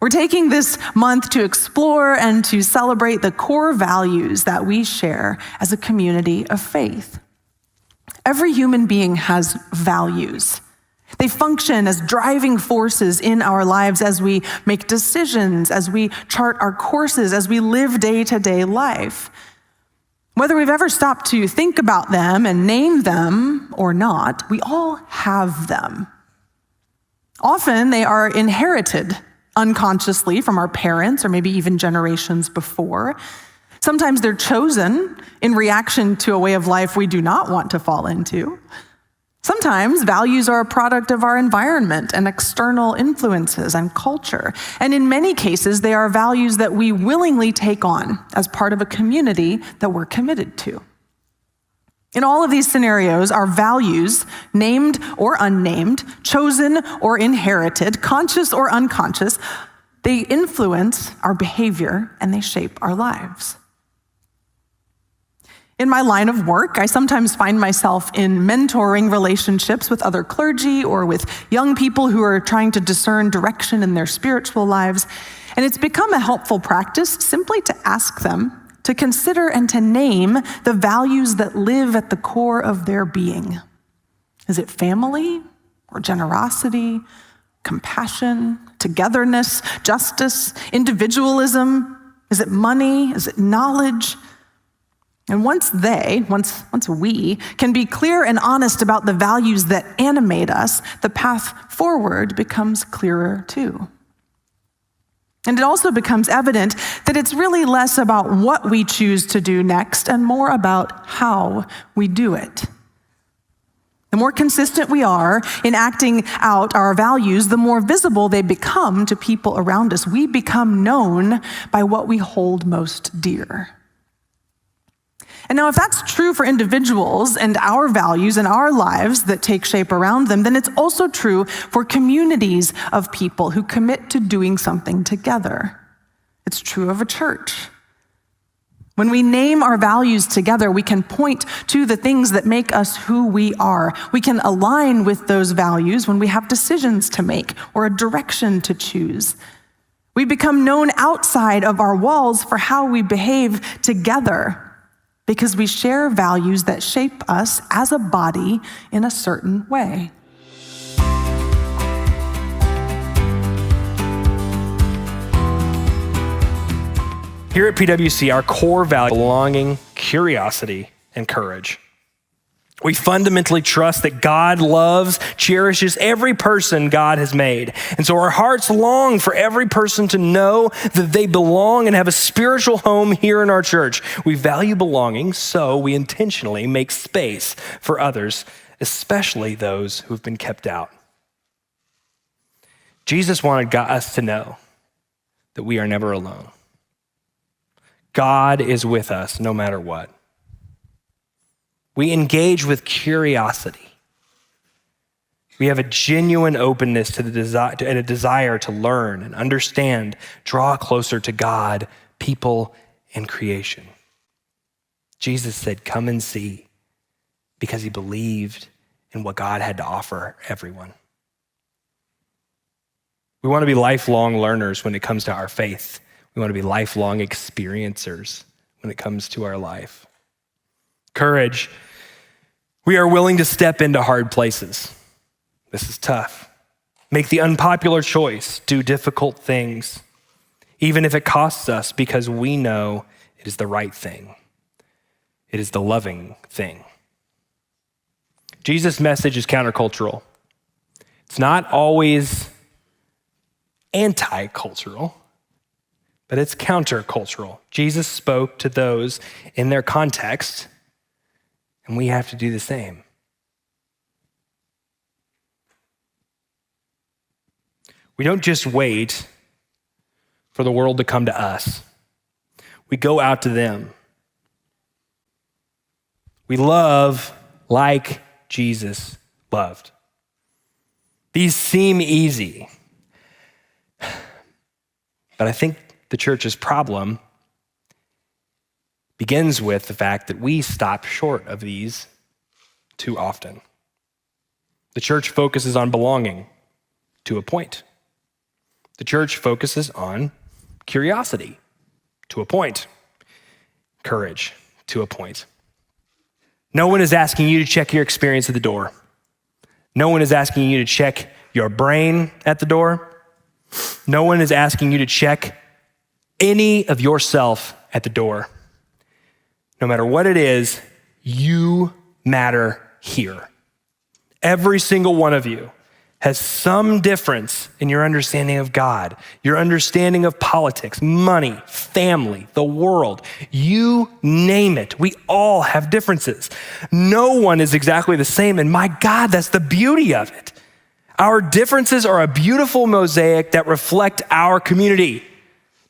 We're taking this month to explore and to celebrate the core values that we share as a community of faith. Every human being has values. They function as driving forces in our lives as we make decisions, as we chart our courses, as we live day-to-day life. Whether we've ever stopped to think about them and name them or not, we all have them. Often they are inherited unconsciously from our parents or maybe even generations before. Sometimes they're chosen in reaction to a way of life we do not want to fall into. Sometimes values are a product of our environment and external influences and culture. And in many cases, they are values that we willingly take on as part of a community that we're committed to. In all of these scenarios, our values, named or unnamed, chosen or inherited, conscious or unconscious, they influence our behavior and they shape our lives. In my line of work, I sometimes find myself in mentoring relationships with other clergy or with young people who are trying to discern direction in their spiritual lives. And it's become a helpful practice simply to ask them to consider and to name the values that live at the core of their being. Is it family or generosity, compassion, togetherness, justice, individualism? Is it money? Is it knowledge? And once we can be clear and honest about the values that animate us, the path forward becomes clearer too. And it also becomes evident that it's really less about what we choose to do next and more about how we do it. The more consistent we are in acting out our values, the more visible they become to people around us. We become known by what we hold most dear. And now, if that's true for individuals and our values and our lives that take shape around them, then it's also true for communities of people who commit to doing something together. It's true of a church. When we name our values together, we can point to the things that make us who we are. We can align with those values when we have decisions to make or a direction to choose. We become known outside of our walls for how we behave together, because we share values that shape us as a body in a certain way. Here at PWC, our core value: belonging, curiosity, and courage. We fundamentally trust that God loves, cherishes every person God has made. And so our hearts long for every person to know that they belong and have a spiritual home here in our church. We value belonging, so we intentionally make space for others, especially those who've been kept out. Jesus wanted us to know that we are never alone. God is with us no matter what. We engage with curiosity. We have a genuine openness to the desire and a desire to learn and understand, draw closer to God, people, and creation. Jesus said, "Come and see," because he believed in what God had to offer everyone. We want to be lifelong learners when it comes to our faith. We want to be lifelong experiencers when it comes to our life. Courage. We are willing to step into hard places. This is tough. Make the unpopular choice, do difficult things, even if it costs us, because we know it is the right thing. It is the loving thing. Jesus' message is countercultural. It's not always anti-cultural, but it's countercultural. Jesus spoke to those in their context, and we have to do the same. We don't just wait for the world to come to us. We go out to them. We love like Jesus loved. These seem easy, but I think the church's problem begins with the fact that we stop short of these too often. The church focuses on belonging to a point. The church focuses on curiosity to a point, courage to a point. No one is asking you to check your experience at the door. No one is asking you to check your brain at the door. No one is asking you to check any of yourself at the door. No matter what it is, you matter here. Every single one of you has some difference in your understanding of God, your understanding of politics, money, family, the world. You name it. We all have differences. No one is exactly the same, and my God, that's the beauty of it. Our differences are a beautiful mosaic that reflect our community.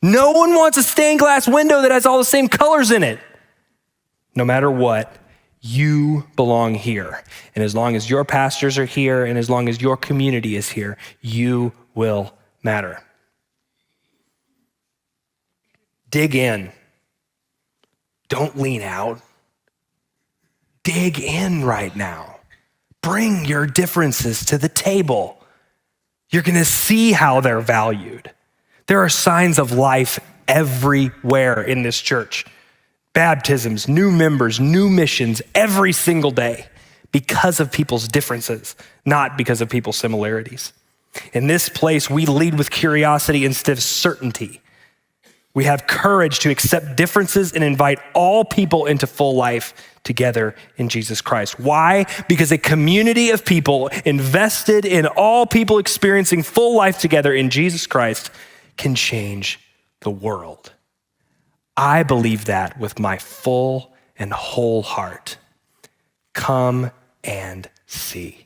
No one wants a stained glass window that has all the same colors in it. No matter what, you belong here. And as long as your pastors are here and as long as your community is here, you will matter. Dig in. Don't lean out. Dig in right now. Bring your differences to the table. You're going to see how they're valued. There are signs of life everywhere in this church. Baptisms, new members, new missions every single day because of people's differences, not because of people's similarities. In this place, we lead with curiosity instead of certainty. We have courage to accept differences and invite all people into full life together in Jesus Christ. Why? Because a community of people invested in all people experiencing full life together in Jesus Christ can change the world. I believe that with my full and whole heart. Come and see.